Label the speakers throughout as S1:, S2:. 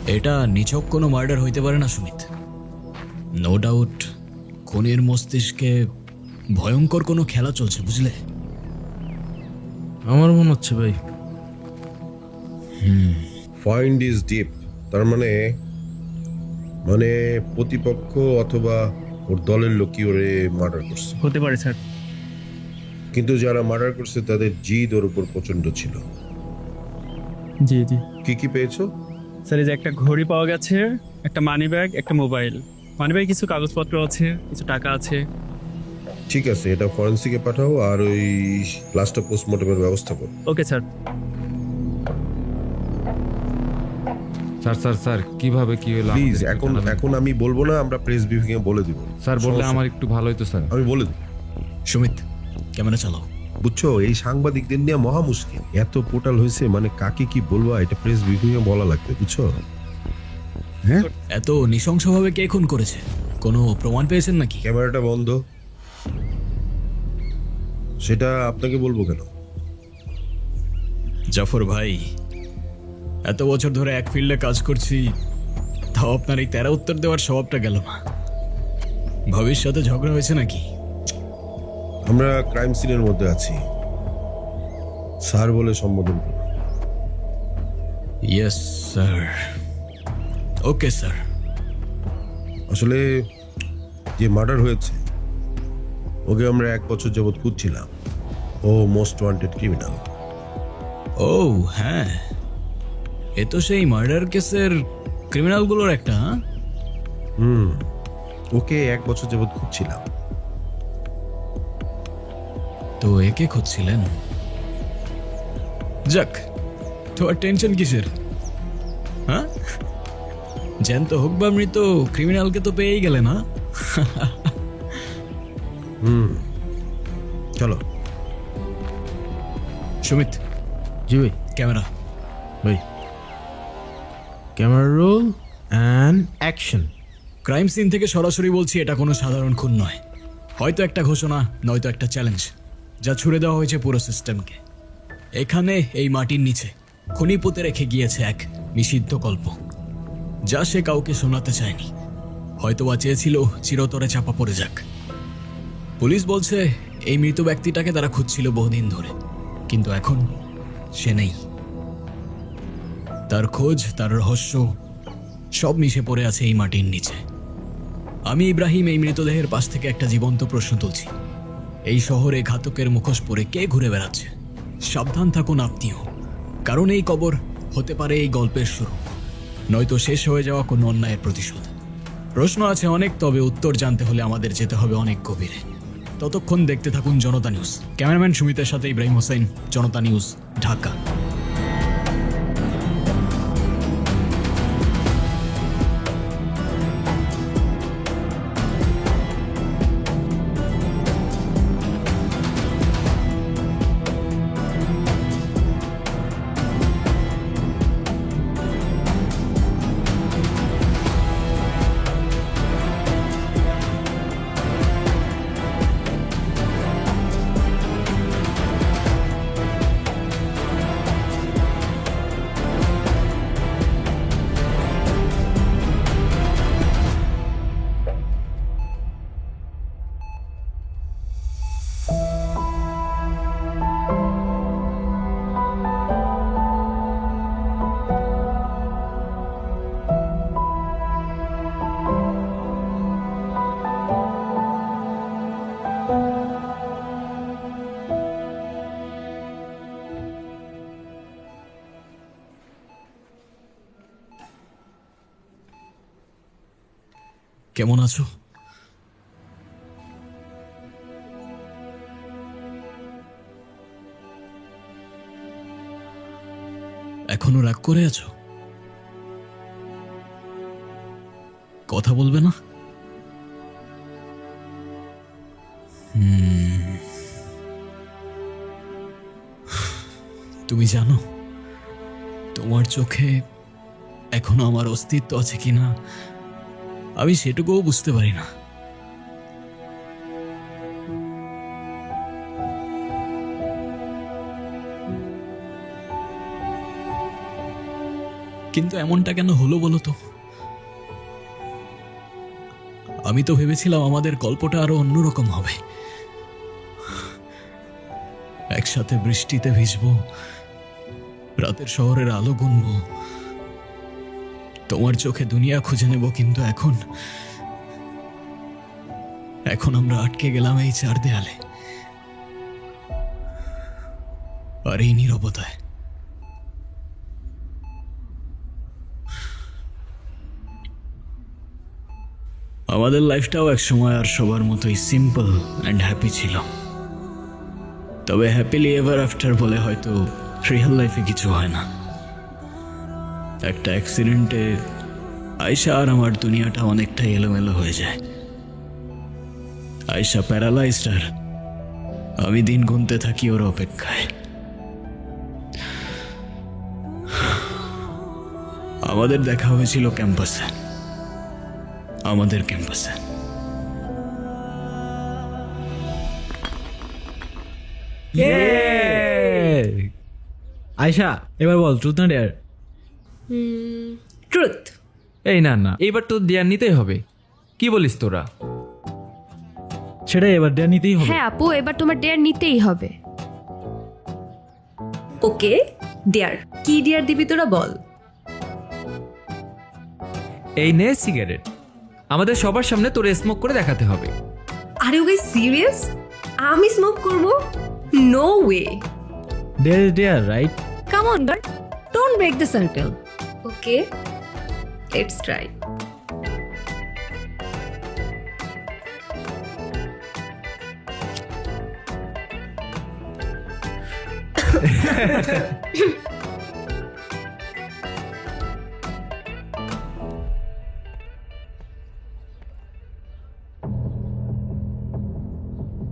S1: এটা নিছক কোনো মার্ডার হইতে পারে না সুমিত। নো ডাউট খুনির মস্তিষ্কে ভয়ঙ্কর কোনো খেলা চলছে, বুঝলে?
S2: আমার মনে হচ্ছে ভাই।
S3: ফাইন্ড ইজ ডিপ, তার মানে মানে প্রতিপক্ষ অথবা ওর দলের লোকই ওরে মার্ডার করছে।
S4: হতে পারে স্যার।
S3: কিন্তু যারা মার্ডার করছে তাদের জিদ ওর উপর প্রচন্ড ছিল।
S4: জি জি
S3: কি কি পেয়েছো?
S4: স্যার, এই যে একটা ঘড়ি পাওয়া গেছে, একটা মানি ব্যাগ, একটা মোবাইল। মানি ব্যাগে কিছু কাগজপত্র আছে, কিছু টাকা আছে।
S3: ঠিক আছে, এটা ফরেন্সিকে পাঠাও আর ওই লাস্টটা পোস্টমর্টমের ব্যবস্থা করো।
S4: Okay sir.
S2: Sir sir sir কিভাবে কি হলো
S3: প্লিজ,
S2: আমাদের একটু
S3: এখন
S2: জানাবেন?
S3: এখন আমি বলবো না, আমরা প্রেস ব্রিফিং এ বলে দিব।
S2: স্যার বললে
S3: সমস্যা-
S2: আমার একটু ভালো হতো স্যার।
S3: আমি বলে দিব।
S1: সুমিত, ক্যামেরা চালাও।
S3: বুঝছো, এই সাংবাদিকদের নিয়ে মহা মুশকিল। এত পোর্টাল হয়েছে, মানে কাকে কি বলবো এটা প্রেস ব্রিফিং এ বলা লাগবে, বুঝছো? হ্যাঁ,
S1: এত নৃশংসভাবে কে খুন করেছে? কোনো প্রমাণ পেয়েছেন নাকি?
S3: ক্যামেরাটা বন্ধ। সেটা আপনাকে বলবো কেন?
S1: জাফর ভাই, এত বছর ধরে এক ফিল্ডে কাজ করছি, তাও আপনার এই তেরা উত্তর দেওয়ার স্বভাবটা গেল না। ভবিষ্যতে ঝগড়া হয়েছে নাকি?
S3: আমরা ক্রাইম সিনের মধ্যে আছি, স্যার বলে সম্বোধন করুন।
S1: Yes sir. Okay sir.
S3: আসলে যে মার্ডার হয়েছে ওকে আমরা 1 বছর যাবৎ খুঁজছিলাম। ও মোস্ট ওয়ান্টেড ক্রিমিনাল।
S1: ও হ্যাঁ, এ তো সেই মার্ডার কেসের ক্রিমিনালগুলোর একটা। হ্যাঁ,
S3: ওকে 1 বছর যাবৎ খুঁজছিলাম।
S1: তো একে খুঁজছিলেন? যাক, তো আর টেনশন কিসের? হ্যাঁ, জ্যান্ত হোক বা মৃত, ক্রিমিনালকে তো পেয়েই গেলে না?
S3: চলো।
S1: সুমিত,
S2: জি ভাই।
S1: ক্যামেরা।
S2: ভাই camera roll and action.
S1: Crime scene থেকে সরাসরি বলছি, এটা কোনো সাধারণ খুন নয়। হয়তো একটা ঘোষণা, নয়তো একটা চ্যালেঞ্জ, যা ছুড়ে দেওয়া হয়েছে পুরো সিস্টেমকে। এখানে এই মাটির নিচে খুনি পুঁতে রেখে গিয়েছে এক নিষিদ্ধ গল্প, যা সে কাউকে শোনাতে চায়নি। হয়তোবা চেয়েছিল চিরতরে চাপা পড়ে যাক। পুলিশ বলছে এই মৃত ব্যক্তিটাকে তারা খুঁজছিল বহুদিন ধরে, কিন্তু এখন সে নেই। তার খোঁজ, তার রহস্য সব মিশে পড়ে আছে এই মাটির নিচে। আমি ইব্রাহিম এই মৃতদেহের পাশ থেকে একটা জীবন্ত প্রশ্ন তুলছি। এই শহরে ঘাতকের মুখোশ পরে কে ঘুরে বেড়াচ্ছে? সাবধান থাকুন আপনিও, কারণ এই কবর হতে পারে এই গল্পের শুরু, নয়তো শেষ হয়ে যাওয়া কোনো অন্যায়ের প্রতিশোধ। প্রশ্ন আছে অনেক, তবে উত্তর জানতে হলে আমাদের যেতে হবে অনেক গভীরে। ততক্ষণ দেখতে থাকুন জনতা নিউজ। ক্যামেরাম্যান সুমিতের সাথে ইব্রাহিম হোসেন, জনতা নিউজ, ঢাকা। কেমন আছো? এখনো রাগ করে আছো? কথা বলবে না? তুমি জানো তোমার চোখে এখনো আমার অস্তিত্ব আছে কিনা আমি সেটুকুও বুঝতে পারি না। কিন্তু এমনটা কেন হলো বলো তো? আমি তো ভেবেছিলাম আমাদের গল্পটা আরো অন্যরকম হবে। একসাথে বৃষ্টিতে ভিজবো, রাতের শহরের আলো গুনবো, তোমার চোখে দুনিয়া খুঁজে নেব। কিন্তু এখন এখন আমরা আটকে গেলাম এই 4 দেয়ালে আর এই নীরবতায়। আমাদের লাইফটাও এক সময় আর সবার মতোই সিম্পল অ্যান্ড হ্যাপি ছিল। তবে হ্যাপিলি এভার আফটার বলে হয়তো রিয়েল লাইফে কিছু হয় না। একটা অ্যাক্সিডেন্টে আয়শা আর আমার দুনিয়াটা অনেকটাই এলোমেলো হয়ে যায়। আয়শা প্যারালাইজড আর আমি দিন গুনতে থাকি ওর অপেক্ষায়। আমাদের দেখা হয়েছিল ক্যাম্পাসে, আমাদের ক্যাম্পাসে।
S5: আয়শা, এবার বল ট্রুথ না ডেয়ার?
S6: ট্রুথ।
S2: এই না না, এইবার তো দেয়ার নিতেই হবে। কি বলিস তোরা?
S5: সেটাই, এবার ডেয়ার নিতেই হবে।
S6: হ্যাঁ আপু, এবার তোমার ডেয়ার নিতেই হবে। ওকে ডেয়ার, কি ডেয়ার দিবি তোরা বল।
S2: এই নে সিগারেট, আমাদের সবার সামনে তোরে স্মোক করে দেখাতে হবে।
S6: আরে ওকে সিরিয়াস? আমি স্মোক করব? No way.
S5: Dare is dare, right?
S7: Come on, girl. Don't break the circle.
S6: Okay let's try.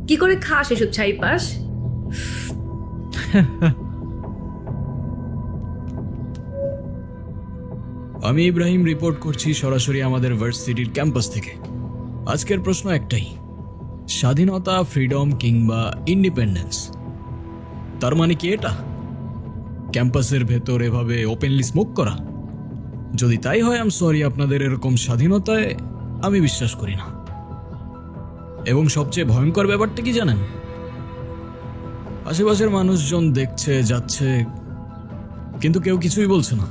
S6: কি করে খাস এসব ছাইপাস?
S1: আমি ইব্রাহিম রিপোর্ট করছি সরাসরি আমাদের ভার্সিটির ক্যাম্পাস থেকে। আজকের প্রশ্ন একটাই, স্বাধীনতা, ফ্রিডম কিংবা ইন্ডিপেন্ডেন্স? তার মানে কি এটা ক্যাম্পাসের ভেতর এভাবে ওপেনলি স্মোক করা? যদি তাই হয় আই এম সরি, আপনাদের এরকম স্বাধীনতায় আমি বিশ্বাস করি না। এবং সবচেয়ে ভয়ঙ্কর ব্যাপারটা কি জানেন? আশেপাশের মানুষজন দেখছে যাচ্ছে, কিন্তু কেউ কিছুই বলছে না,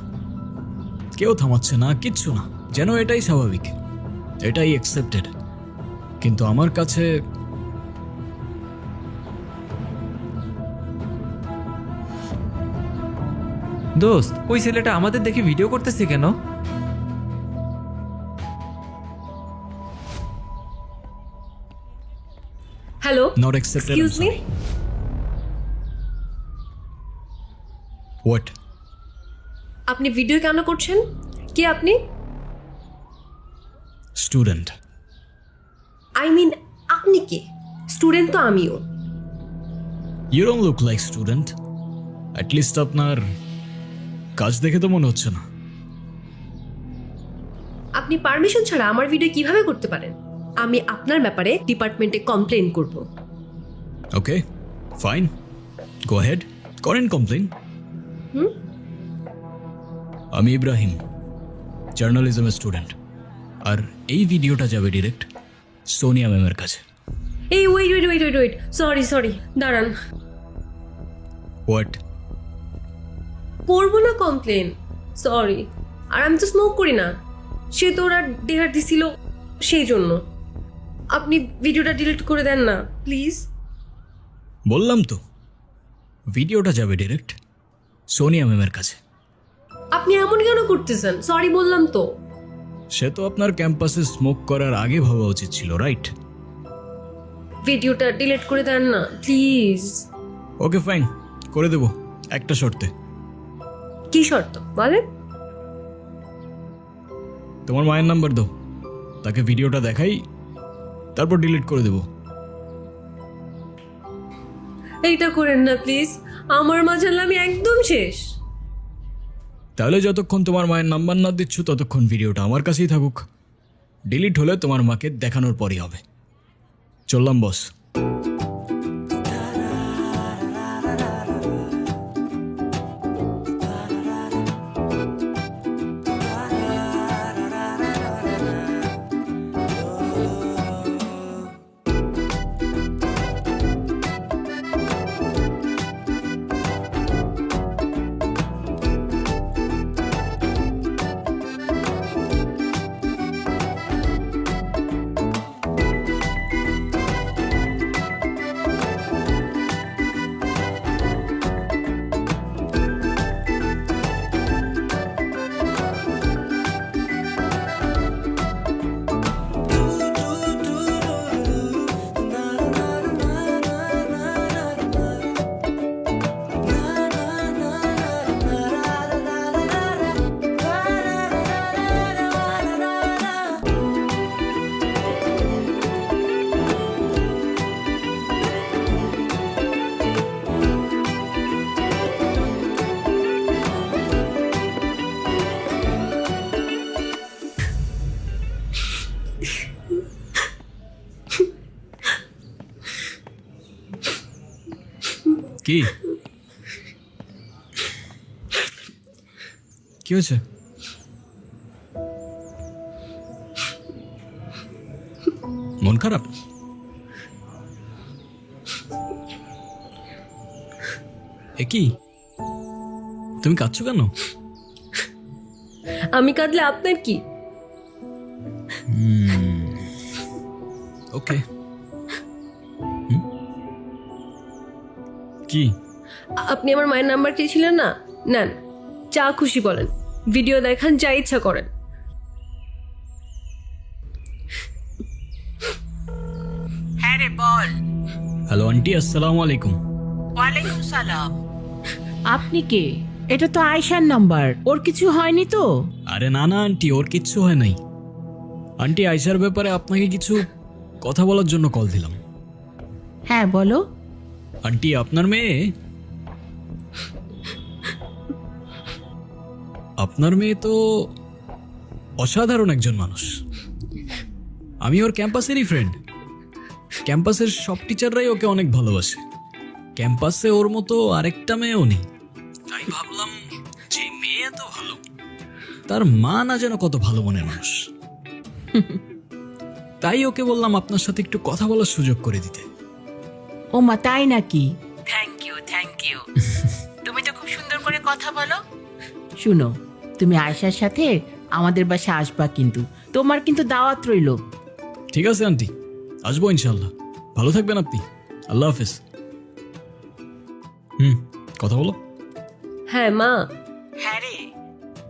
S1: কেউ থামাচ্ছে না, কিচ্ছু না, যেন এটাই স্বাভাবিক, এটাই অ্যাকসেপ্টেড। কিন্তু আমার কাছে
S2: দোস্ত, ওই ছেলেটা আমাদের দেখে ভিডিও করতেছে কেন?
S6: Hello,
S1: not accepted.
S6: Excuse me.
S1: What?
S6: আপনি ভিডিও কেন করছেন? কে আপনি?
S1: স্টুডেন্ট।
S6: আই মিন আপনি কে? স্টুডেন্ট তো আমিও।
S1: You don't look like student. At least আপনার কাজ দেখে তো মনে হচ্ছে না।
S6: আপনি পারমিশন ছাড়া আমার ভিডিও কিভাবে করতে পারেন? আমি আপনার ব্যাপারে ডিপার্টমেন্টে কমপ্লেন করব।
S1: ওকে ফাইন, গো হেড, করেন কমপ্লেন। আমি ইব্রাহিম, জার্নালিজমের স্টুডেন্ট, আর এই ভিডিওটা যাবে ডিরেক্ট সোনিয়া ম্যামের কাছে।
S6: এই wait wait wait wait wait, sorry দাঁড়ান।
S1: হোয়াট?
S6: করবো না কমপ্লেন, সরি। আর আমি তো স্মোক করি না, সে তো ওরা ডেহার দিছিল সেই জন্য। আপনি ভিডিওটা ডিলিট করে দেন না প্লিজ।
S1: বললাম তো ভিডিওটা যাবে ডিরেক্ট সোনিয়া ম্যামের কাছে।
S6: আপনি এমন কেন করতেছেন? সরি বললাম তো।
S1: সে তো আপনার ক্যাম্পাসে স্মোক করার আগে ভাবা উচিত ছিল, রাইট?
S6: ভিডিওটা ডিলিট করে দেন না প্লিজ।
S1: ওকে ফাইন, করে দেবো, একটা শর্তে।
S6: কি শর্ত বলেন?
S1: তোমার মায়ের নাম্বার দাও, তাকে ভিডিওটা দেখাই, তারপর ডিলিট করে দেবো।
S6: এইটা করেন না প্লিজ, আমার মা জানলে আমি একদম শেষ।
S1: তাহলে যতক্ষণ তোমার মায়ের নাম্বার না দিচ্ছ ততক্ষণ ভিডিওটা আমার কাছেই থাকুক। ডিলিট হলে তোমার মাকে দেখানোর পরই হবে। চললাম বস। কি কি হয়েছে? মন খারাপ? এ কি, তুমি কাঁদছো কেন?
S6: আমি কাঁদলে আপনার কি?
S1: ওকে। কি?
S6: আপনি আমার মায়ের নাম্বার চেয়েছিলেন না, নেন, যা খুশি বলেন, ভিডিও দেখান, যা ইচ্ছা করেন।
S8: হ্যাঁ রে বল।
S1: হ্যালো আন্টি, আসসালামু আলাইকুম।
S8: ওয়ালাইকুম সালাম। আপনি কে? এটা তো আয়শার নাম্বার, ওর কিছু হয়নি তো?
S1: আরে না না আন্টি, ওর কিচ্ছু হয় নাই। আন্টি, আয়শার ব্যাপারে আপনাকে কিছু কথা বলার জন্য কল দিলাম।
S8: হ্যাঁ বলো।
S1: আন্টি, আপনার মেয়ে তো অসাধারণ একজন মানুষ। আমি ওর ক্যাম্পাসেরই ফ্রেন্ড। ক্যাম্পাসের সব টিচাররাই ওকে অনেক ভালোবাসে। ক্যাম্পাসে ওর মতো আরেকটা মেয়েও নেই। তাই ভাবলাম, যে মেয়ে এত ভালো, তার মা না যেন কত ভালো মনের মানুষ। তাই ওকে বললাম আপনার সাথে একটু কথা বলার সুযোগ করে দিতে।
S8: ও মা, তাই নাকি? Thank you thank you. তুমি তো খুব সুন্দর করে কথা বলো। শুনো, তুমি আয়শার সাথে আমাদের বাসায় আসবা, কিন্তু তোমার কিন্তু দাওয়াত রইলো।
S1: ঠিক আছে আন্টি, আসবো ইনশাল্লাহ। ভালো থাকবেন আপনি। আল্লাহ হাফেজ। কথা বলো।
S6: হ্যাঁ মা।
S8: হ্যাঁ রে,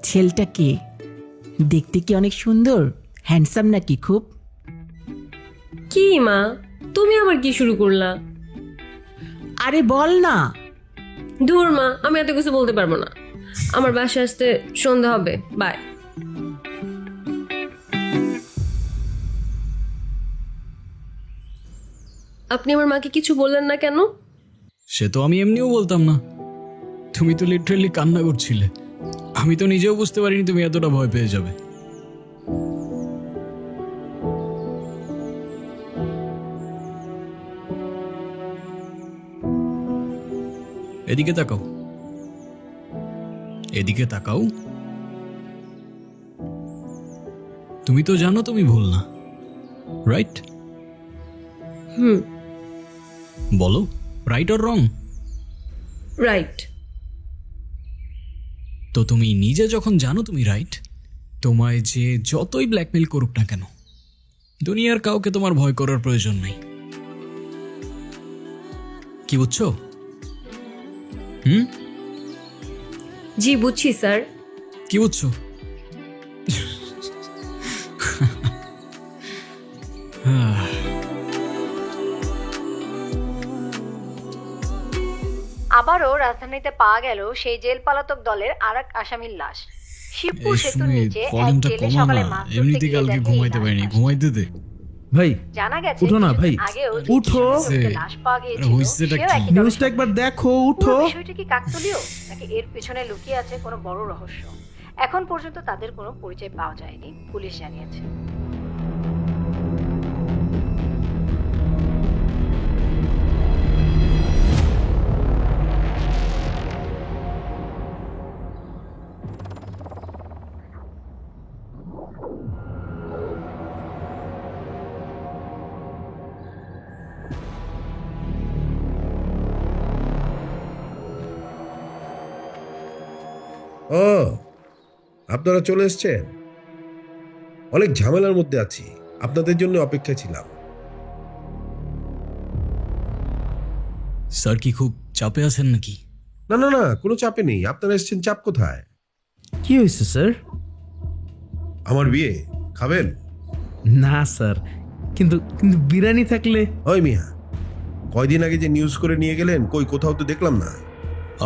S8: ছেলেটা কে? দেখতে কি অনেক সুন্দর, হ্যান্ডসাম নাকি খুব?
S6: কি মা, তুমি আবার কি শুরু করলা?
S8: আরে বল না।
S6: দূর মা, আমি এত কিছু বলতে পারবো না। আমার বাসায় আসতে সন্ধ্যা হবে, বাই। আপনি আমার মাকে কিছু বললেন না কেন?
S1: সে তো আমি এমনিও বলতাম না। তুমি তো লিটারেলি কান্না করছিলে। আমি তো নিজেও বুঝতে পারিনি তুমি এতটা ভয় পেয়ে যাবে। এদিকে তাকাও, এদিকে তাকাও। তুমি তো জানো তুমি ভুল না, রাইট? বলো, রাইট অর রং?
S6: রাইট।
S1: তো তুমি নিজে যখন জানো তুমি রাইট, তোমায় যে যতই ব্ল্যাকমেল করুক না কেন, দুনিয়ার কাউকে তোমার ভয় করার প্রয়োজন নেই। কি বুঝছো?
S6: জি বুঝছি স্যার।
S1: কি বুঝছো?
S7: আবারও রাজধানীতে পাওয়া গেল সেই জেল পালাতক দলের আরেক আসামির লাশ। শিবপুর
S1: এই
S7: সেতুর
S1: সময়
S7: নিচে এক
S1: ভলিউমটা
S7: জেলে
S1: কমা
S7: সকালে
S1: না,
S7: মাছ ধরতে
S1: এমনিতে
S7: গিয়ে
S1: কালকে
S7: দেখে এই
S1: ঘুমাইতে
S7: লাশ
S1: পারিনি,
S7: ভাসছে।
S1: ঘুমাইতে দে।
S5: ভাই
S7: জানা গেছে
S5: উঠো না ভাই,
S7: আগেও যে
S5: উঠো।
S7: কিশোরীর লাশ পাওয়া গিয়েছিল,
S1: হইছেটা
S7: সেও
S1: কি?
S7: একই দলের
S5: নিউজটা একবার দেখো, উঠো।
S7: পুরো বিষয়টা কি কাকতালীয় নাকি এর পেছনে লুকিয়ে আছে কোনো বড় রহস্য? এখন পর্যন্ত তাদের কোনো পরিচয় পাওয়া যায়নি, পুলিশ জানিয়েছে।
S3: ও, আপনারা চলে এসেছেন। অনেক ঝামেলার মধ্যে আছি, আপনাদের জন্য অপেক্ষা ছিলাম।
S1: স্যার কি খুব চাপে আছেন নাকি?
S3: না না না, কোনো চাপে নেই। আপনারা এসেছেন, চাপ কোথায়?
S5: কি হয়েছে স্যার?
S3: আমার বিয়ে খাবেন?
S5: না স্যার, কিন্তু কিন্তু বিরিয়ানি থাকলে।
S3: ওই মিয়া, কয়দিন আগে যে নিউজ করে নিয়ে গেলেন, কই কোথাও তো দেখলাম না।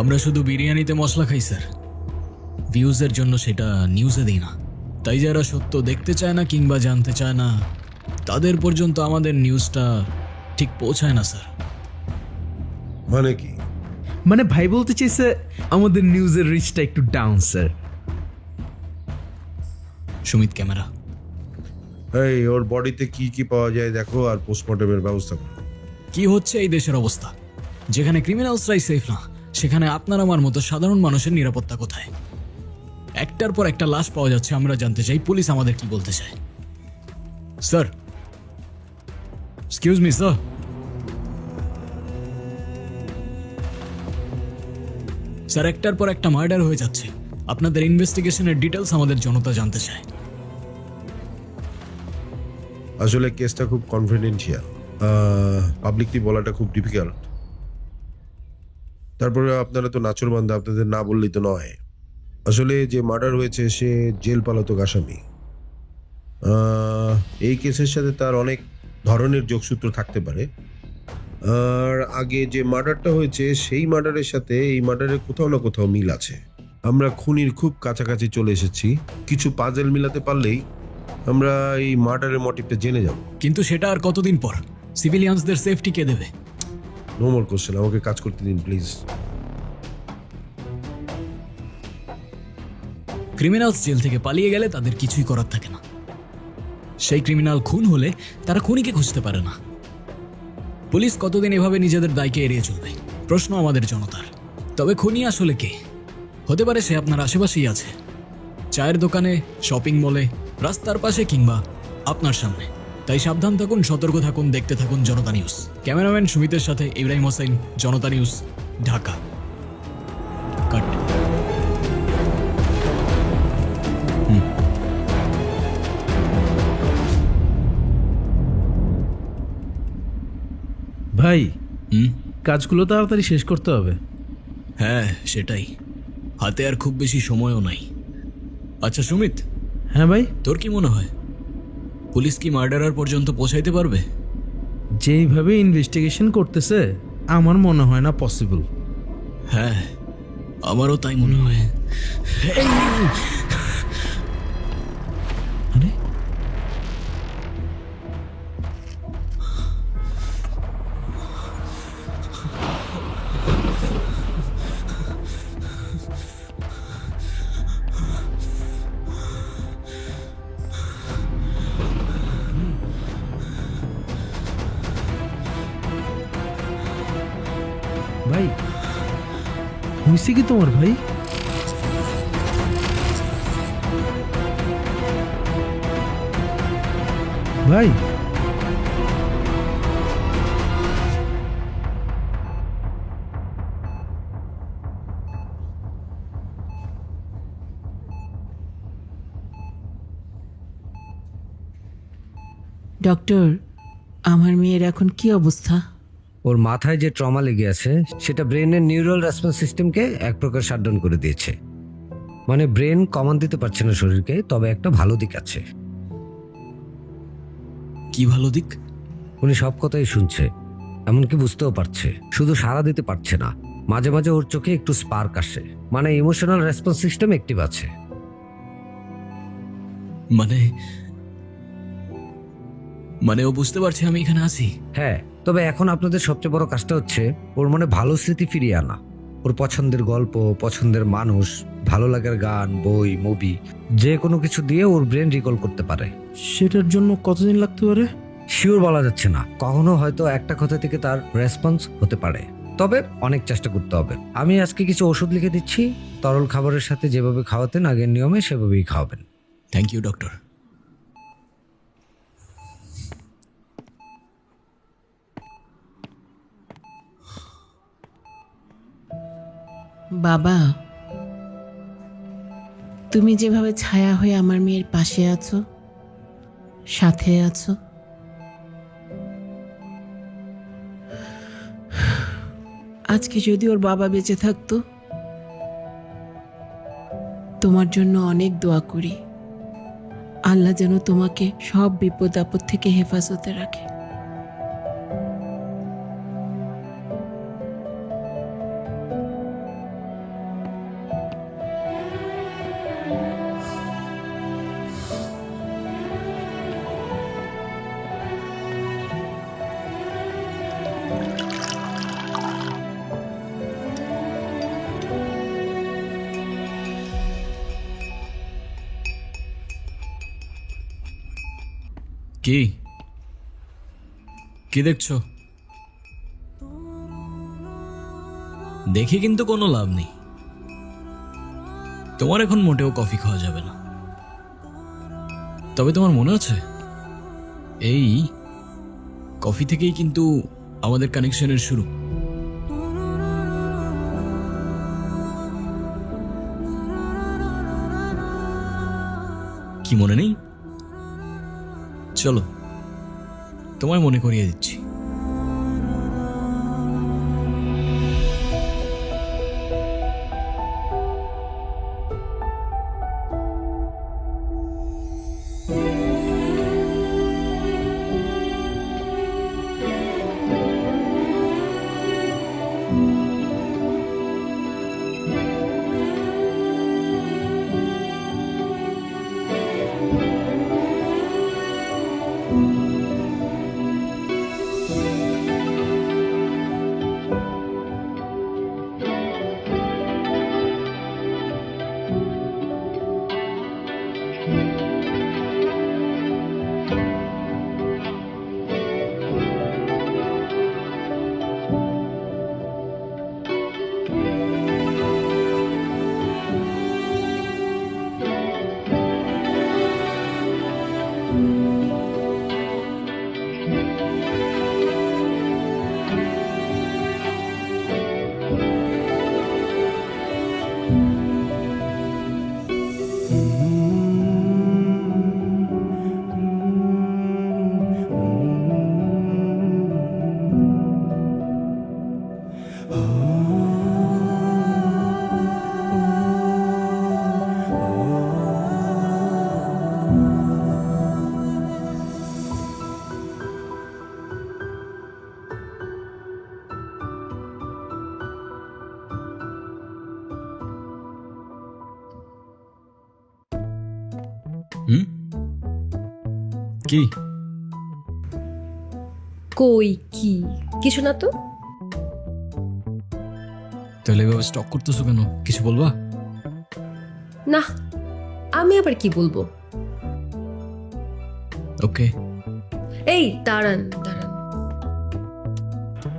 S1: আমরা শুধু বিরিয়ানিতে মশলা খাই স্যার, ভিউজের জন্য সেটা নিউজে দিই না। তাই যারা সত্য দেখতে চায় না কিংবা জানতে চায় না, তাদের পর্যন্ত আমাদের নিউজটা ঠিক পৌঁছায় না স্যার।
S3: মানে কি?
S5: মানে ভাই বলতে চাইছে আমাদের নিউজের রিচটা একটু ডাউন স্যার।
S1: সুমিত ক্যামেরা।
S3: এই, ওর বডিতে কি কি পাওয়া যায় দেখো, আর পোস্টমর্টমের ব্যবস্থা করো।
S1: কি হচ্ছে এই দেশের অবস্থা? যেখানে ক্রিমিনালসরাই সেফ না, সেখানে আপনার আমার মতো সাধারণ মানুষের নিরাপত্তা কোথায়? একটার পর একটা লাশ পাওয়া যাচ্ছে, আমরা জানতে চাই পুলিশ আমাদের কি বলতে চায়। Sir, excuse me sir. Sir, একটার পর একটা মার্ডার হয়ে যাচ্ছে, আপনাদের ইনভেস্টিগেশনের ডিটেলস আমাদের জনতা জানতে চায়।
S3: আসলে কেসটা খুব কনফিডেন্সিয়াল, পাবলিকলি বলাটা খুব ডিফিকাল্ট। তারপরে আপনারা তো নাচরবান্ধা, আপনাদের না বললেই তো নয়। আসলে যে মার্ডার হয়েছে সে জেল পালাতক আসামি। এই কেসের সাথে তার অনেক ধরনের যোগসূত্র থাকতে পারে। আর আগে যে মার্ডারটা হয়েছে সেই মার্ডারের সাথে এই মার্ডারের কোথাও না কোথাও মিল আছে। আমরা খুনির খুব কাছাকাছি চলে এসেছি, কিছু পাজেল মিলাতে পারলেই আমরা এই মার্ডারের মোটিভটা জেনে যাব।
S1: কিন্তু সেটা আর কতদিন পর? সিভিলিয়ানসদের সেফটি কে দেবে?
S3: নো মোর কোশ্চেন, আমাকে কাজ করতে দিন প্লিজ।
S1: ক্রিমিনালস জেল থেকে পালিয়ে গেলে তাদের কিছুই করার থাকে না। সেই ক্রিমিনাল খুন হলে তারা খুনিকে খুঁজতে পারে না। পুলিশ কতদিন এভাবে নিজেদের দায়কে এড়িয়ে চলবে? প্রশ্ন আমাদের জনতার। তবে খুনি আসলে কে? হতে পারে সে আপনার আশেপাশেই আছে, চায়ের দোকানে, শপিং মলে, রাস্তার পাশে কিংবা আপনার সামনে। তাই সাবধান থাকুন, সতর্ক থাকুন, দেখতে থাকুন জনতা নিউজ। ক্যামেরাম্যান সুমিতের সাথে ইব্রাহিম হোসেন, জনতা নিউজ, ঢাকা। কাট।
S5: ভাই,
S1: হুম,
S5: কাজগুলো তাড়াতাড়ি শেষ করতে হবে।
S1: হ্যাঁ সেটাই, হাতে আর খুব বেশি সময়ও নাই। আচ্ছা সুমিত,
S5: হ্যাঁ ভাই,
S1: তোর কি মনে হয় পুলিশ কি মার্ডারার পর্যন্ত পৌঁছাইতে পারবে?
S5: যেইভাবে ইনভেস্টিগেশন করতেছে আমার মনে হয় না পসিবল।
S1: হ্যাঁ, আমারও তাই মনে হয়।
S5: আরে ভাই, হয়েছে কি তোমার ভাই? ভাই,
S8: ডক্টর, আমার মেয়ের এখন কি অবস্থা?
S9: ওর মাথায় যে ট্রমা লেগে আছে সেটা ব্রেনের নিউরাল রেসপন্স সিস্টেমকে এক প্রকার শাটডাউন করে দিয়েছে। মানে ব্রেন কমান্ড দিতে পারছে না শরীরকে। তবে একটা ভালো দিক আছে।
S1: কি ভালো দিক?
S9: উনি সব কথাই শুনছে, এমনকি বুঝতেও পারছে। শুধু সাড়া দিতে পারছে না, মাঝে মাঝে ওর চোখে একটু স্পার্ক আসে। মানে ইমোশনাল রেসপন্স সিস্টেম অ্যাক্টিভ আছে।
S1: মানে মানে ও বুঝতে পারছে আমি এখানে আছি।
S9: হ্যাঁ, তবে এখন আপনাদের সবচেয়ে বড় কাজটা হচ্ছে ওর মনে ভালো স্মৃতি ফিরিয়ে আনা। ওর পছন্দের গল্প, পছন্দের মানুষ, ভালো লাগার গান, বই, মুভি, যে কোনো কিছু দিয়ে ওর ব্রেন রিকল করতে পারে।
S5: সেটার জন্য কতদিন লাগতে পারে?
S9: শিওর বলা যাচ্ছে না, কখনো হয়তো একটা কথা থেকে তার রেসপন্স হতে পারে। তবে অনেক চেষ্টা করতে হবে। আমি আজকে কিছু ওষুধ লিখে দিচ্ছি, তরল খাবারের সাথে যেভাবে খাওয়াতেন আগের নিয়মে সেভাবেই খাওয়াবেন।
S1: Thank you doctor.
S8: বাবা, তুমি যেভাবে ছায়া হয়ে আমার মেয়ের পাশে আছো, সাথে আছো, আজকে যদি ওর বাবা বেঁচে থাকতো, তোমার জন্য অনেক দোয়া করি। আল্লাহ যেন তোমাকে সব বিপদ আপদ থেকে হেফাজতে রাখে।
S1: কি কি দেখছো? দেখে কিন্তু কোনো লাভ নেই। তোমার এখন মোটেও কফি খাওয়া যাবে না। তবে তোমার মনে আছে, এই কফি থেকেই কিন্তু আমাদের কানেকশনের শুরু। কি মনে নেই? চলো তোমায় মনে করিয়ে দিচ্ছি। কি
S6: কই কি কিছু না তো।
S1: তাহলে এভাবে স্টক করতেছো কেন? কিছু বলবা?
S6: না, আমি আবার কি বলবো।
S1: ওকে।
S6: এই দাঁড়ান দাঁড়ান,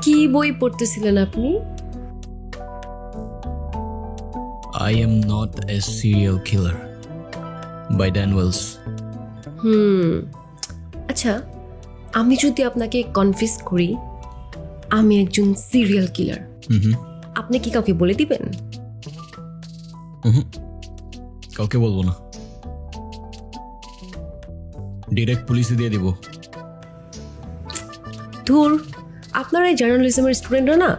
S6: কি বই পড়তেছিলেন আপনি?
S1: I am not a serial killer by Dan Wells.
S6: আচ্ছা, আমি যদি আপনাকে কনফিউজ করি আমি একজন সিরিয়াল কিলার, আপনি কি কাউকে বলে দিবেন?
S1: কাউকে বলবো না, ডিরেক্ট পুলিশে দিয়ে দিব।
S6: ধুর, আপনারা এই জার্নালিজমের স্টুডেন্টরা না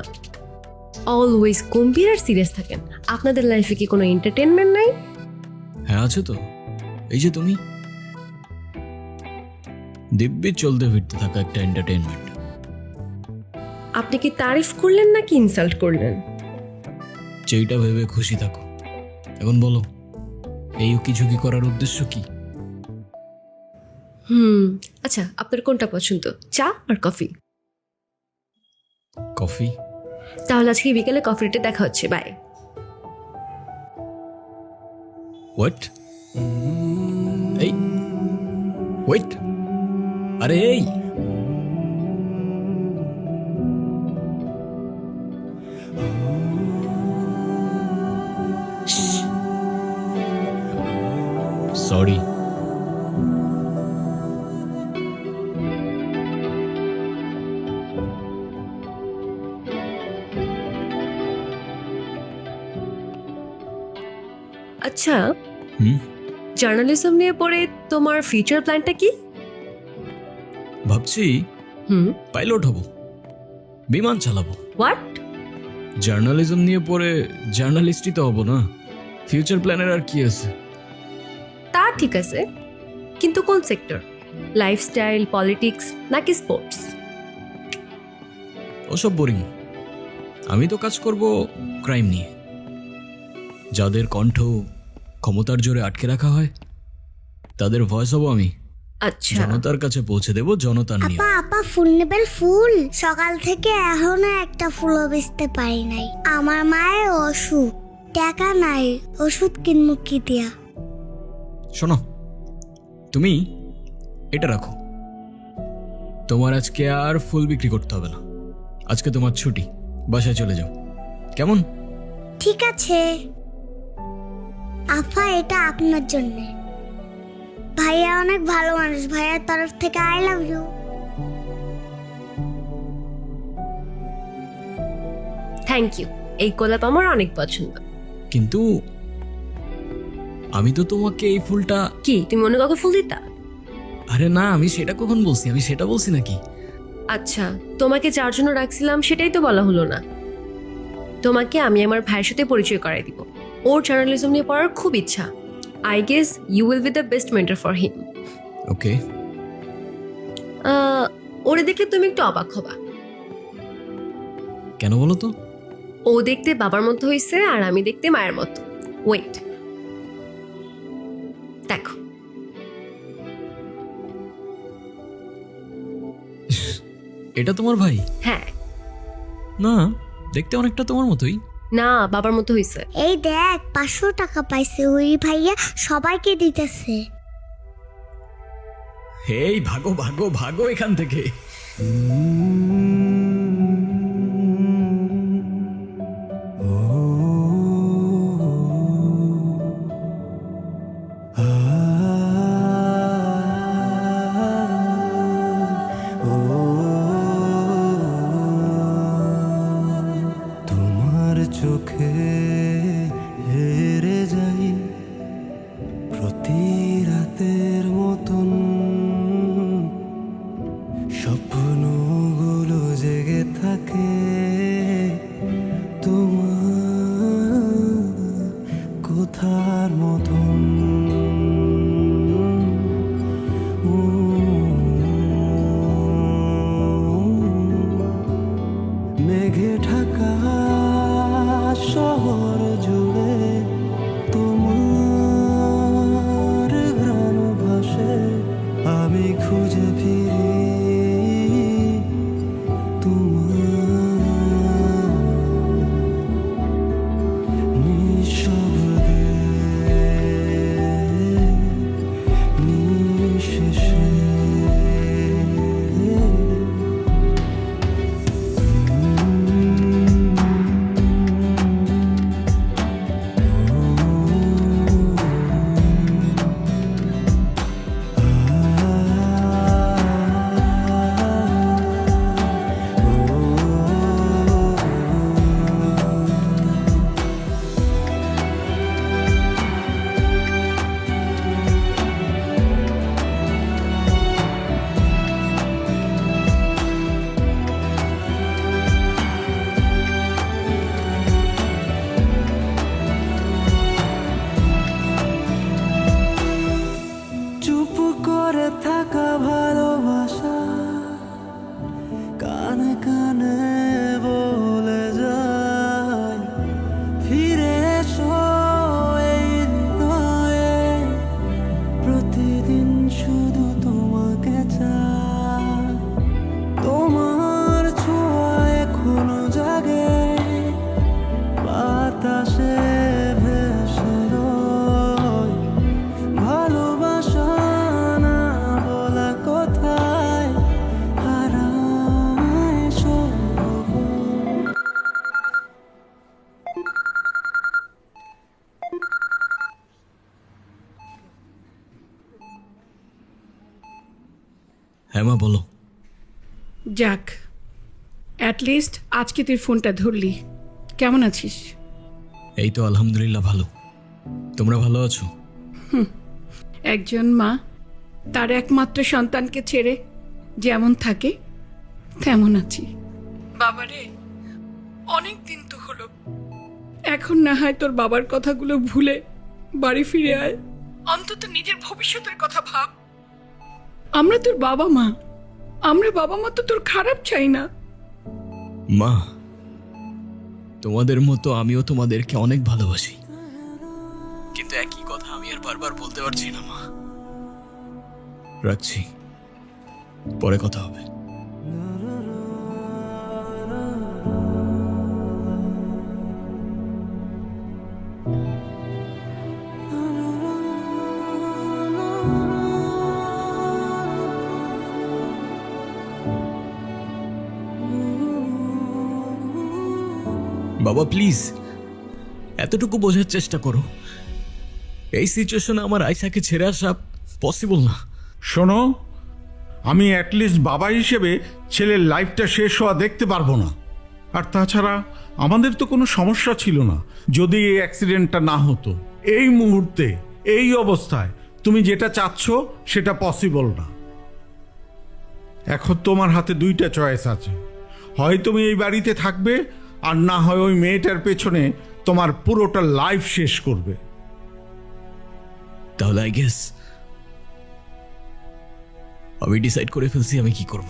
S6: অলওয়েজ গম্ভীর আর সিরিয়াস থাকেন। আপনাদের লাইফে কি কোনো এন্টারটেনমেন্ট নাই?
S1: হ্যাঁ আছে তো, এই যে তুমি, দিব্যি চলতে ফিরতে থাকা একটা এন্টারটেনমেন্ট।
S6: আপনি কি তারিফ করলেন নাকি ইনসাল্ট করলেন?
S1: যেইটা ভেবে খুশি থাকো। এখন বলো, এই উকিঝুঁকি করার উদ্দেশ্য কি?
S6: আচ্ছা, আপনার কোনটা পছন্দ, চা আর কফি?
S1: কফি।
S6: তাহলে আজকে বিকেলে কফি ডেটে দেখা হচ্ছে, বাই।
S1: হোয়াট? এই ওয়েট, আরে এই সরি।
S6: আচ্ছা, জার্নালিজম নিয়ে পড়ে তোমার ফিউচার প্ল্যানটা কি?
S1: ভাবছি পাইলট হব, বিমান চালাবো।
S6: হোয়াট?
S1: জার্নালিজম নিয়ে পড়ে জার্নালিস্টই তো হব না, ফিউচার প্ল্যানের আর কি আছে?
S6: তা ঠিক আছে, কিন্তু কোন সেক্টর? লাইফস্টাইল, পলিটিক্স নাকি স্পোর্টস?
S1: ওসব বোরিং। আমি তো কাজ করব ক্রাইম নিয়ে, যাদের কণ্ঠ ক্ষমতার জোরে আটকে রাখা হয় তাদের ভয়েস হব আমি।
S6: আচ্ছা,
S1: জনতার কাছে পৌঁছে দেব জনতার নিয়ে।
S10: আপা ফুল নেবেন? ফুল সকাল থেকে এখনো একটা ফুলও বেচতে পারি নাই। আমার মায়ের অসুখ, টাকা নাই, ওষুধ কিনবো কি দিয়া?
S1: শোনো, তুমি এটা রাখো, তোমার আজকে আর ফুল বিক্রি করতে হবে না। আজকে তোমার ছুটি, বাসায় চলে যাও। কেমন?
S10: ঠিক আছে আফা, এটা আপনার জন্য। ভাইয়া অনেক ভালো মানুষ, ভাইয়ার তরফ থেকে I love you.
S6: Thank you, এই গোলাপ আমার অনেক পছন্দ।
S1: কিন্তু আমি তো তোমাকে এই ফুলটা...
S6: কি তুমি অন্য কাউকে ফুল দিতা?
S1: আরে না, আমি সেটা কখন বলছি? আমি সেটা বলছি নাকি?
S6: আচ্ছা, তোমাকে যার জন্য রাখছিলাম সেটাই তো বলা হলো না। তোমাকে আমি আমার ভাইয়ের সাথে পরিচয় করাই দিব। ওর জার্নালিজম নিয়ে পড়ার খুব ইচ্ছা। I guess you will be the best mentor for him.
S1: Okay.
S6: ওরে দেখলে তুমি একটু অবাক হবা।
S1: কেন বলো তো?
S6: ও দেখতে বাবার মতো হয়েছে আর আমি দেখতে মায়ের মতো। ওয়েট, দেখো।
S1: এটা তোমার ভাই?
S6: হ্যাঁ।
S1: না, দেখতে অনেকটা তোমার মতোই।
S6: না, বাবার মতো হয়েছে।
S10: এই দেখ 500 টাকা পাইছে, ওই ভাইয়া সবাইকে দিতেছে।
S1: এই ভাগো ভাগো ভাগো এখান থেকে।
S11: তোমার চোখে হেরে যাই প্রতি রাতের মতন, স্বপ্নগুলো জেগে থাকে তোমার কথার মতন। মেঘে ঢাকা শহর জুড়ে তোমার ঘ্রাণ ভাসে, আমি খুঁজে ফিরি তোমার নিঃশব্দে নিঃশেষে। চুপ করে থাকা ভালোবাসা কানে কানে বলে যায়, ফিরে এসো এই হৃদয়ে, প্রতিদিন শুধু তোমাকে চাই। তোমার ছোঁয়া এখনো জাগে বাতাসে ভেসে রয়, ভালোবাসা না বলা কোথায় হারায় সর্ব।
S1: হ্যাঁ মা, বলো।
S8: যাক, অ্যাটলিস্ট আজকে তুই ফোনটা ধরলি। কেমন আছিস?
S1: এই তো আলহামদুলিল্লাহ ভালো। তোমরা ভালো আছো?
S8: একজন মা তার একমাত্র সন্তানকে ছেড়ে যেমন থাকে তেমন আছি। বাবারে, অনেক দিন তো হলো, এখন না হয় তোর বাবার কথাগুলো ভুলে বাড়ি ফিরে আয়, অন্তত নিজের ভবিষ্যতের কথা ভাব। আমরা তোর বাবা মা, আমরা বাবা মা তো তোর খারাপ চাই না।
S1: মা, তোমাদের মতো আমিও তোমাদেরকে অনেক ভালোবাসি, কিন্তু একই কথা আমি আর বারবার বলতে পারছি না মা। রাখছি, পরে কথা হবে। বাবা প্লিজ এতটুকু বোঝার চেষ্টা করো, এই সিচুয়েশনে আমার আয়শাকে ছেড়ে আসা পসিবল না।
S12: শোনো, আমি অ্যাটলিস্ট বাবা হিসেবে ছেলের লাইফটা শেষ হওয়া দেখতে পারবো না। আর তাছাড়া আমাদের তো কোনো সমস্যা ছিল না যদি এই অ্যাক্সিডেন্টটা না হতো। এই মুহূর্তে এই অবস্থায় তুমি যেটা চাচ্ছ সেটা পসিবল না। এখন তোমার হাতে দুইটা চয়েস আছে, হয় তুমি এই বাড়িতে থাকবে, আর না হয় ওই মেয়েটার পেছনে তোমার পুরোটা লাইফ শেষ করবে।
S1: তাহলে আই গেস আমি ডিসাইড করে ফেলছি আমি কি করব।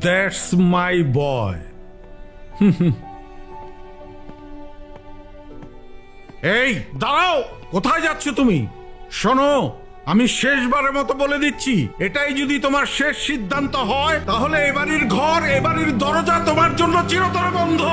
S12: দ্যাটস মাই বয়। এই দাঁড়াও, কোথায় যাচ্ছ তুমি? শোনো, আমি শেষবারের মতো বলে দিচ্ছি, এটাই যদি তোমার শেষ সিদ্ধান্ত হয় তাহলে এবাড়ির ঘর, এবাড়ির দরজা তোমার জন্য চিরতরে বন্ধ।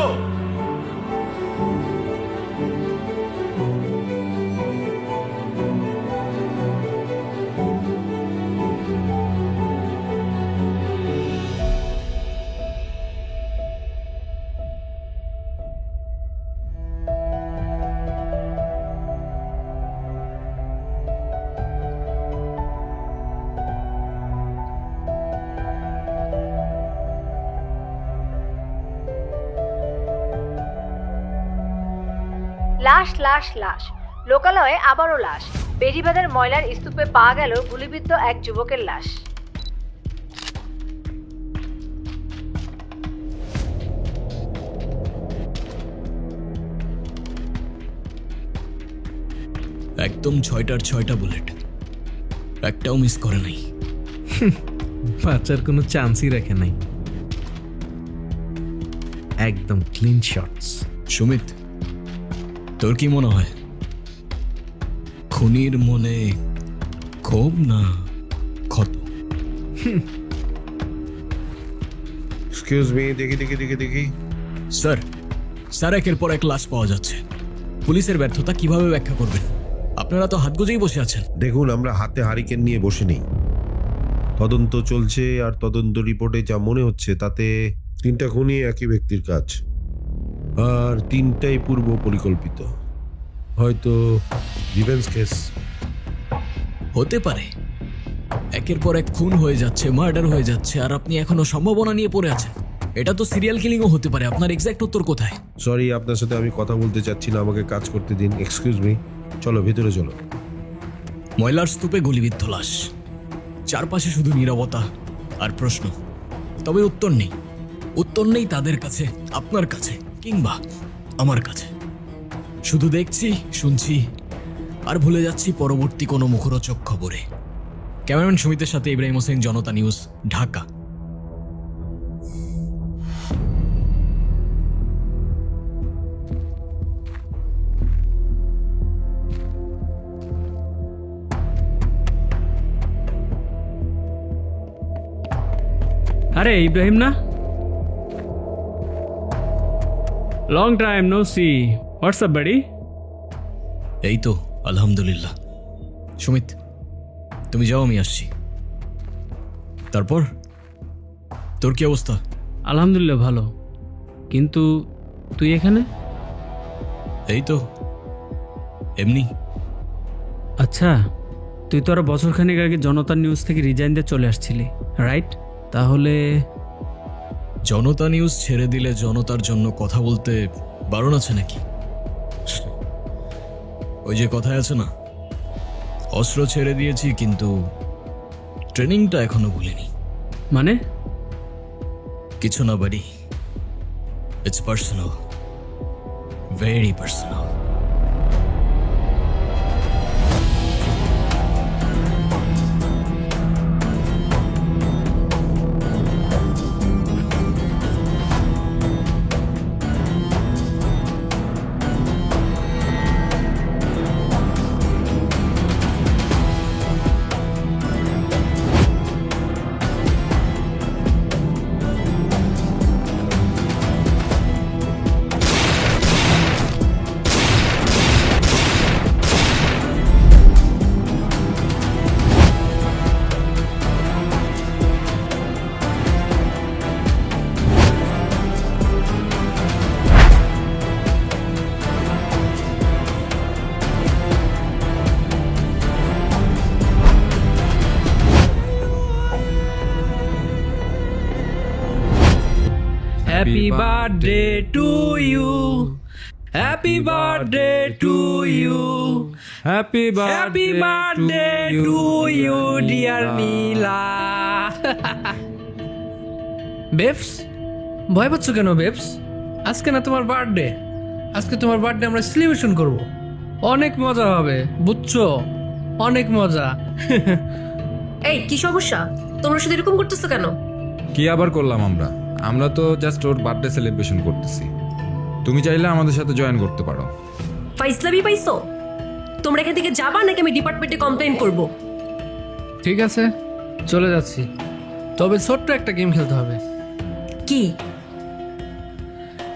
S7: লাশ লাশ লাশ, লোকালয়ে আবারও লাশ। বেড়িবাঁধের ময়লার স্তূপে পাওয়া গেল গুলিবিদ্ধ এক যুবকের লাশ।
S1: একদম 6টার 6টা বুলেট, একটাও মিস করে নাই।
S5: বাঁচার কোনো চান্সই রাখে নাই, একদম ক্লিন শটস।
S1: সুমিত, তোর কি মনে হয় খুনির মনে ক্ষোভ না ক্ষত?
S3: এক্সকিউজ মি, দেখি।
S1: স্যার, স্যার একের পর এক লাশ পাওয়া যাচ্ছে। পুলিশের ব্যর্থতা কিভাবে ব্যাখ্যা করবেন? আপনারা তো হাত গুজেই বসে আছেন।
S3: দেখুন, আমরা হাতে হারিকেন নিয়ে বসে নেই। তদন্ত চলছে, আর তদন্ত রিপোর্টে যা মনে হচ্ছে তাতে 3টা খুনই একই ব্যক্তির কাজ, আর 3টাই পূর্ব পরিকল্পিত। হয়তো রিভেঞ্জ কেস
S1: হতে পারে। একের পর এক খুন হয়ে যাচ্ছে, মার্ডার হয়ে যাচ্ছে, আর আপনি এখনো সম্ভাবনা নিয়ে পড়ে আছেন। এটা তো সিরিয়াল কিলিংও হতে পারে। আপনার এক্সাক্ট উত্তর কোথায়?
S3: সরি, আপনার সাথে আমি কথা বলতে চাচ্ছি না, আমাকে কাজ করতে দিন। এক্সকিউজ মি, চলো ভিতরে চলো।
S1: ময়লার স্তূপে গুলিবিদ্ধ লাশ, চারপাশে শুধু নীরবতা আর প্রশ্ন, তবে উত্তর নেই। উত্তর নেই তাদের কাছে, আপনার কাছে, কিংবা আমার কাছে। শুধু দেখছি, শুনছি, আর ভুলে যাচ্ছি পরবর্তী কোনো মুখরোচক খবরে। ক্যামেরাম্যান সুমিতের সাথে ইব্রাহিম হোসেন, জনতা নিউজ, ঢাকা।
S4: আরে ইব্রাহিম না? Long time no see, WhatsApp বাড়ি?
S1: এই তো আলহামদুলিল্লাহ। সুমিত, তুমি যাও, আমি আসছি। তারপর তোর কি অবস্থা?
S4: আলহামদুলিল্লাহ ভালো, কিন্তু তুই এখানে?
S1: এই তো এমনি।
S4: আচ্ছা, তুই তো আরো বছরখানেক আগে জনতা নিউজ থেকে রিজাইন দিয়ে চলে আসছিলি, রাইট? তাহলে
S1: জনতা নিউজ ছেড়ে দিলে জনতার জন্য কথা বলতে বারণ আছে নাকি? ওই যে কথায় আছে না, অস্ত্র ছেড়ে দিয়েছি কিন্তু ট্রেনিংটা এখনো ভুলিনি।
S4: মানে?
S1: কিছু না বাড়ি, it's personal, very personal.
S2: Happy birthday to you, happy birthday to you, happy birthday to you dear Nila. Babes, ভয় পাচ্ছ কেন বেবস? আজকে না তোমার বার্থডে, আজকে তোমার বার্থডে আমরা সেলিব্রেশন করব, অনেক মজা হবে, বুঝছো? অনেক মজা।
S6: এই কি সমস্যা, তোমরা শুধু এরকম করতেছো কেন?
S13: কি আবার করলাম আমরা? আমরা তো জাস্ট ওর বার্থডে সেলিব্রেশন করতেছি। তুমি চাইলে আমাদের সাথে জয়েন করতে পারো।
S6: ফাইজলামি পাইছো? তোমরা এখান থেকে যাবা নাকি আমি ডিপার্টমেন্টে কমপ্লেইন করব?
S2: ঠিক আছে, চলে যাচ্ছি, তবে ছোট্ট একটা গেম খেলতে হবে।
S6: কি?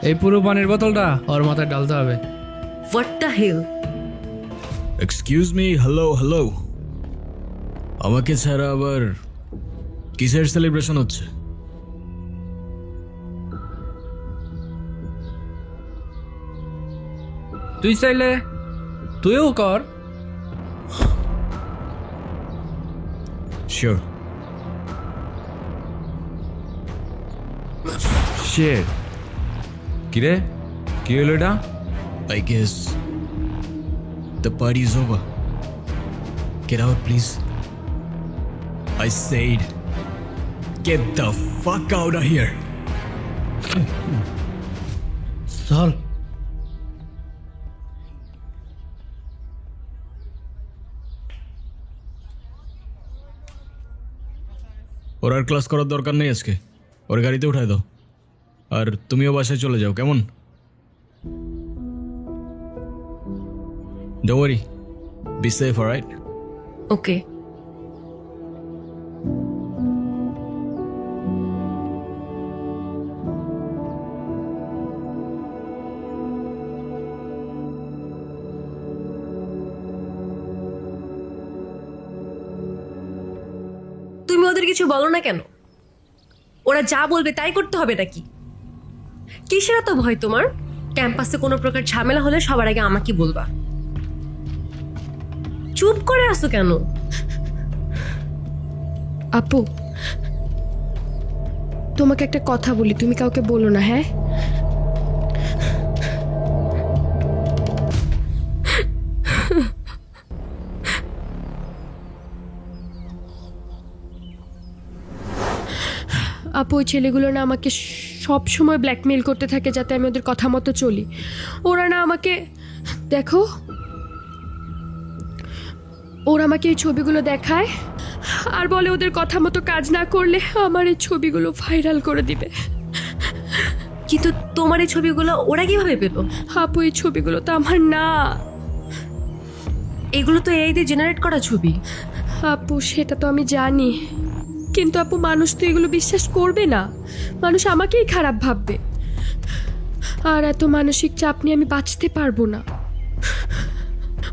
S2: এই পুরো পানির বোতলটা ওর মাথায় ডালতে হবে।
S6: What the hell?
S1: Excuse me, hello hello, আমাকে ছাড়া আবার কিসের সেলিব্রেশন হচ্ছে?
S2: তুই চাইলে তুইও কর।
S1: শিওর।
S13: শের কিরে, কি হলো এটা?
S1: I guess the party's over. Get out, please. I said, get the fuck out of here.
S2: চল।
S1: ওর আর ক্লাস করার দরকার নেই আজকে, ওর গাড়িতে উঠায় দাও, আর তুমিও বাসায় চলে যাও, কেমন? Don't worry, be safe, alright?
S6: ওকে। তুমি ওদের কিছু বলো না কেন? ওরা যা বলবে তাই করতে হবে নাকি? কিসের এত ভয় তোমার? ক্যাম্পাসে কোনো প্রকার ঝামেলা হলে সবার আগে আমাকে বলবা। চুপ করে আসো কেন?
S14: আপু, তোমাকে একটা কথা বলি, তুমি কাউকে বলো না, হ্যাঁ? আপু, ওই ছেলেগুলো না আমাকে সব সময় ব্ল্যাকমেইল করতে থাকে যাতে আমি ওদের কথা মতো চলি। ওরা না আমাকে, দেখো, ওরা আমাকে এই ছবিগুলো দেখায় আর বলে ওদের কথা মতো কাজ না করলে আমার এই ছবিগুলো ভাইরাল করে দিবে।
S6: কিন্তু তোমার এই ছবিগুলো ওরা কিভাবে পেলো?
S14: আপু, এই ছবিগুলো তো আমার না,
S6: এগুলো তো এআই দিয়ে জেনারেট করা ছবি।
S14: আপু সেটা তো আমি জানি, কিন্তু আপু মানুষ তো এগুলো বিশ্বাস করবে না, মানুষ আমাকেই খারাপ ভাববে, আর এত মানসিক চাপ নিয়ে আমি বাঁচতে পারবো না।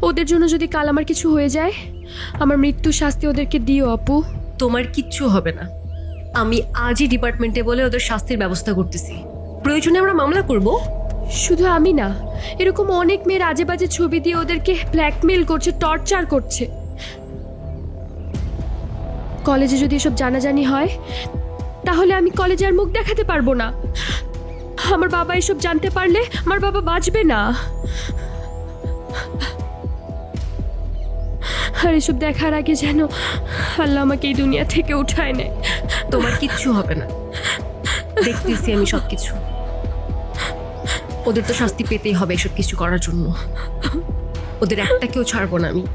S14: ওদের জন্য যদি কাল আমার কিছু হয়ে যায়, আমার মৃত্যুর শাস্তি ওদেরকে দিও আপু।
S6: তোমার কিচ্ছু হবে না, আমি আজই ডিপার্টমেন্টে বলে ওদের শাস্তির ব্যবস্থা করতেছি, প্রয়োজনে আমরা মামলা করব।
S14: শুধু আমি না, এরকম অনেক মেয়ের আজে বাজে ছবি দিয়ে ওদেরকে ব্ল্যাকমেল করছে, টর্চার করছে। কলেজে যদি এসব জানাজানি হয় তাহলে আমি কলেজে আর মুখ দেখাতে পারবো না। আমার বাবা এসব জানতে পারলে আমার বাবা বাঁচবে না। আর এসব দেখার আগে যেন আল্লাহ আমাকে এই দুনিয়া থেকে উঠায় নেয়।
S6: তোমার কিচ্ছু হবে না, দেখতেছি আমি সবকিছু। ওদের তো শাস্তি পেতেই হবে এসব কিছু করার জন্য, ওদের একটা কেউ ছাড়বো না আমি।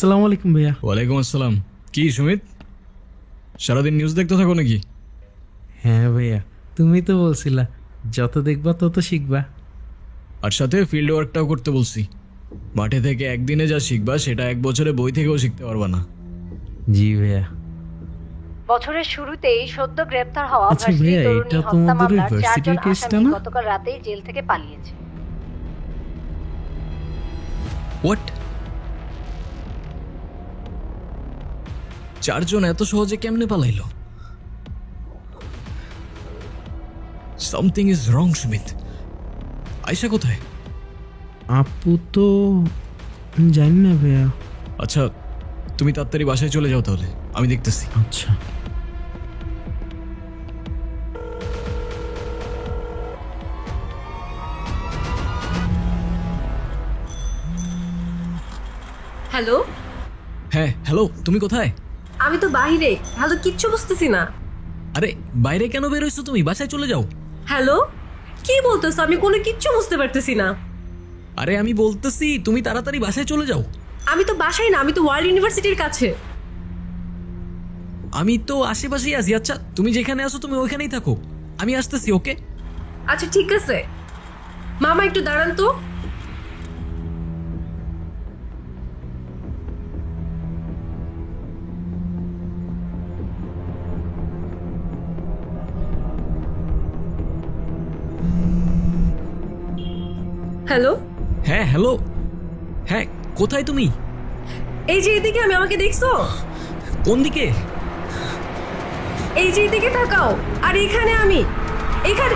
S5: আসসালামু আলাইকুম ভাইয়া।
S1: ওয়ালাইকুম আসসালাম। কি সুমিত, সারাদিন নিউজ দেখতে থাকো নাকি?
S5: হ্যাঁ ভাইয়া, তুমি তো বলছিলা যত দেখবা তত শিখবা।
S1: আর সাথে ফিল্ড ওয়ার্কটাও করতে বলছি। মাঠে থেকে একদিনে যা শিখবা সেটা 1 বছরে বই থেকেও শিখতে পারবা না।
S5: জি ভাইয়া।
S7: বছরের শুরুতেই সদ্য গ্রেপ্তার হওয়া
S5: আচ্ছা
S7: ভার্সিটি
S5: ভাইয়া,
S7: তরুণী
S5: এটা
S7: হত্যা
S5: তোমাদের ওই
S7: মামলার
S5: ভার্সিটির
S7: 4 জন
S5: কেসটা
S7: আসামি
S5: না?
S7: গতকাল রাতেই জেল থেকে পালিয়েছে।
S1: হোয়াট? 4 জন এত সহজে কেমনে পালাইলো? Something is wrong Sumit. Ayesha কোথায়?
S5: আপু তো জানি না ভাইয়া।
S1: আচ্ছা তুমি তাড়াতাড়ি বাসায় চলে যাও, তাহলে আমি দেখতেছি।
S5: আচ্ছা।
S6: হ্যালো,
S1: হ্যাঁ হ্যালো, তুমি কোথায়?
S6: আমি তো বাইরে, হ্যালো কিচ্ছু বুঝতেছি না।
S1: আরে বাইরে কেন বেরোইছো তুমি? বাসায় চলে যাও।
S6: হ্যালো, কি বলতেছো? আমি কোনো কিচ্ছু বুঝতে পারতেছি না।
S1: আরে আমি বলতেছি তুমি তাড়াতাড়ি বাসায় চলে যাও।
S6: আমি তো বাসায় না, আমি তো ওয়ার্ল্ড ইউনিভার্সিটির কাছে।
S1: আমি তো আশেপাশেই আছি। আচ্ছা তুমি যেখানে আছো তুমি ওইখানেই থাকো, আমি আসতেছি। ওকে
S6: আচ্ছা ঠিক আছে। মামা একটু দাঁড়ান তো। হ্যালো,
S1: হ্যাঁ হ্যালো, হ্যাঁ কোথায় তুমি?
S6: এই যে এদিকে, আমি আমাকে দেখছো?
S1: কোন দিকে?
S6: এই যে এদিকে তাকাও। আর এখানে আমি, এখানে।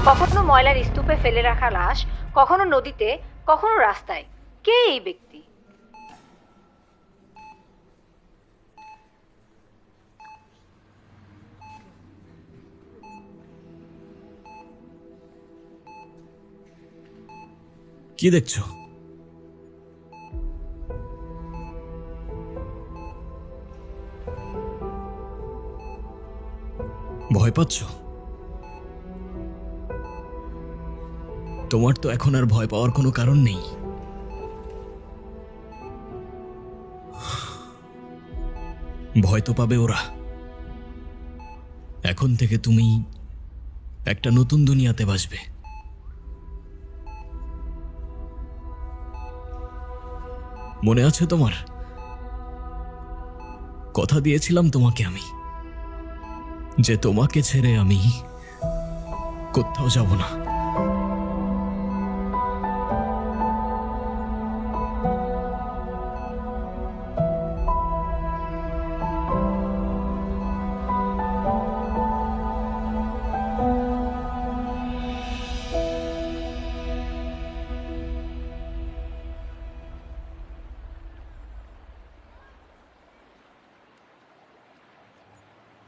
S7: কখনো ময়লার স্তূপে ফেলে রাখা লাশ, কখনো নদীতে, কখনো রাস্তায়। কে এই ব্যক্তি?
S1: কি দেখছো? ভয় পাচ্ছ? তোমার তো এখন আর ভয় পাওয়ার কোনো কারণ নেই। ভয় তো পাবে ওরা। এখন থেকে তুমি একটা নতুন দুনিয়াতে বাসবে। মনে আছে তোমার? কথা দিয়েছিলাম তোমাকে আমি, যে তোমাকে ছেড়ে আমি কোথাও যাব না।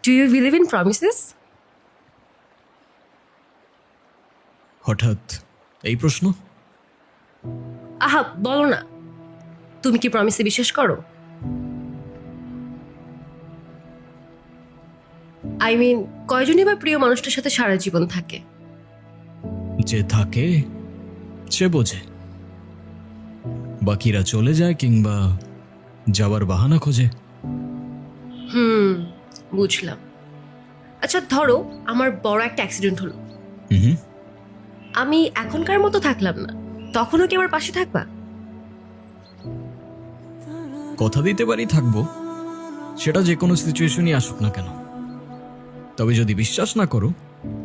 S6: Do you believe in promises?
S1: হঠাৎ এই প্রশ্ন?
S6: আহা বলো না, তুমি কি প্রমিসে বিশ্বাস করো? আই মিন, কয়জনই বা প্রিয় মানুষটার সাথে সারা জীবন থাকে?
S1: যে থাকে সে বোঝে, বাকিরা চলে যায় কিংবা যাওয়ার বাহানা খোঁজে।
S6: বুঝলাম। আচ্ছা ধরো আমার বড় একটা অ্যাক্সিডেন্ট হলো, আমি এখনকার মতো থাকলাম না, তখনও কি আমার পাশে থাকবা?
S1: কথা দিতে পারি থাকবো, সেটা যে কোনো সিচুয়েশনই আসুক না কেন। তবে যদি বিশ্বাস না করো,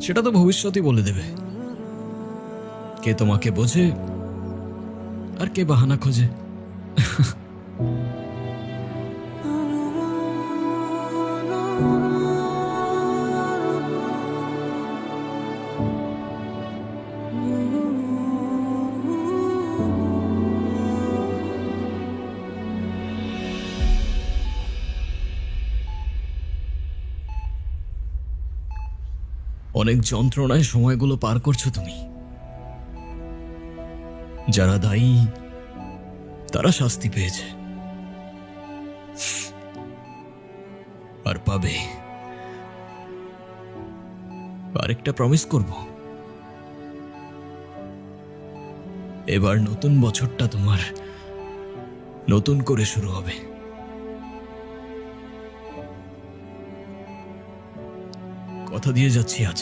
S1: সেটা তো ভবিষ্যতই বলে দেবে। কে তোমাকে বোঝে আর কে বাহানা খোঁজে? অনেক যন্ত্রণায় সময়গুলো পার করছো তুমি। যারা দায়ী তারা শাস্তি পেয়েছে আর পাবে। আরেকটা প্রমিস করব, এবার নতুন বছরটা তোমার নতুন করে শুরু হবে। কথা দিয়ে যাচ্ছি আজ।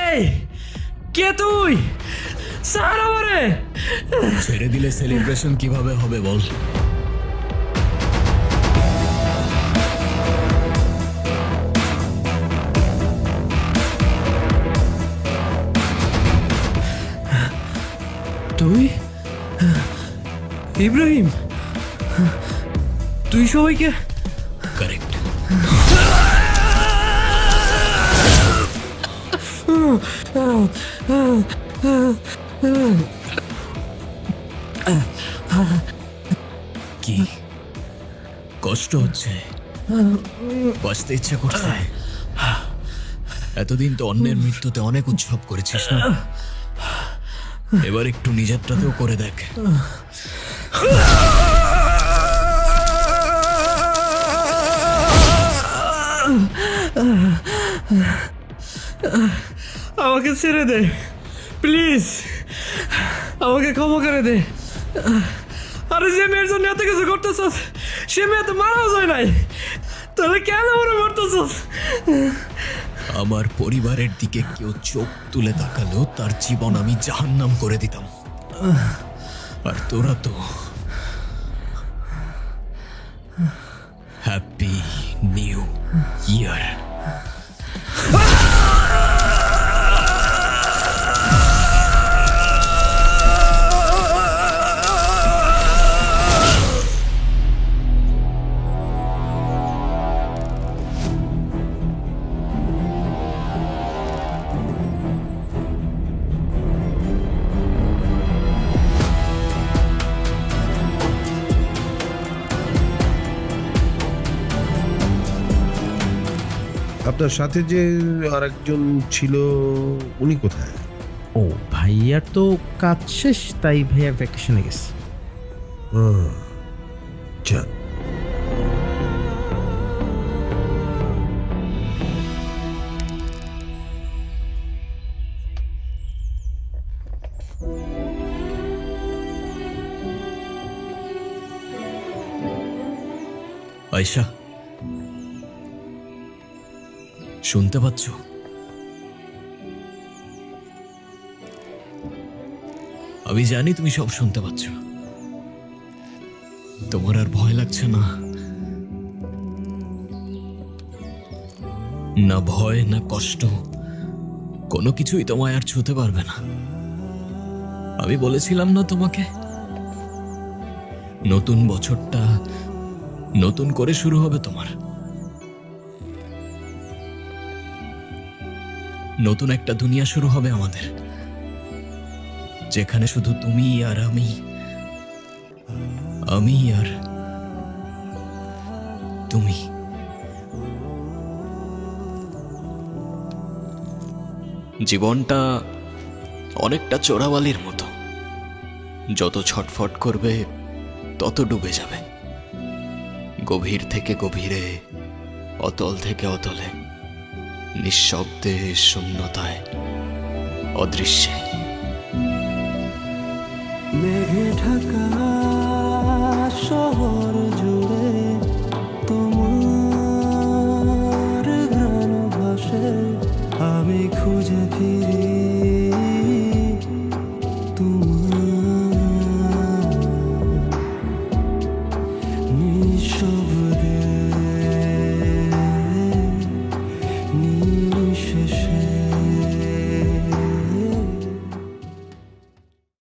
S2: এই কে তুই? ছাড় আমারে।
S1: ছেড়ে দিলে সেলিব্রেশন কিভাবে হবে বল?
S2: তুই ইব্রাহিম? তুই সবাইকে?
S1: কারেক্ট। কি কষ্ট হচ্ছে? বাঁচতে ইচ্ছা করছে? এতদিন তো অন্যের মৃত্যুতে অনেক উৎসব করেছিস না? এবার একটু নিজেরটাতেও করে দেখ।
S2: আমাকে ছেড়ে দে প্লিজ, আমাকে ক্ষমা করে দে। আরে যে মেয়ের জন্য এত কিছু করতেছস সে মেয়ে তো মারাও যায় নাই, তাহলে কেন মনে করতেছস?
S1: আমার পরিবারের দিকে কেউ চোখ তুলে তাকালেও তার জীবন আমি জাহান্নাম করে দিতাম। আর তোরা তো হ্যাপি নিউ ইয়ার।
S3: আপনার সাথে যে আরেকজন ছিল উনি কোথায়?
S5: ও ভাইয়ার তো কাজ শেষ, তাই ভাইয়া ভ্যাকেশনে গেছে।
S3: যান।
S1: আয়শা, শুনতে পাচ্ছ? আমি জানি তুমি সব শুনতে পাচ্ছ। তোমার আর ভয় লাগছে না? না ভয় না কষ্ট, কোনো কিছুই তোমায় আর ছুঁতে পারবে না। আমি বলেছিলাম না তোমাকে, নতুন বছরটা নতুন করে শুরু হবে তোমার। নতুন একটা দুনিয়া শুরু হবে আমাদের, যেখানে শুধু তুমি আর আমি আর তুমি। জীবনটা অনেকটা চোরাবালির মতো, যত ছটফট করবে তত ডুবে যাবে, গভীর থেকে গভীরে, অতল থেকে অতলে, নিঃশব্দে, শূন্যতায়, অদৃশ্যে।
S11: মেঘ ঢাকা শহর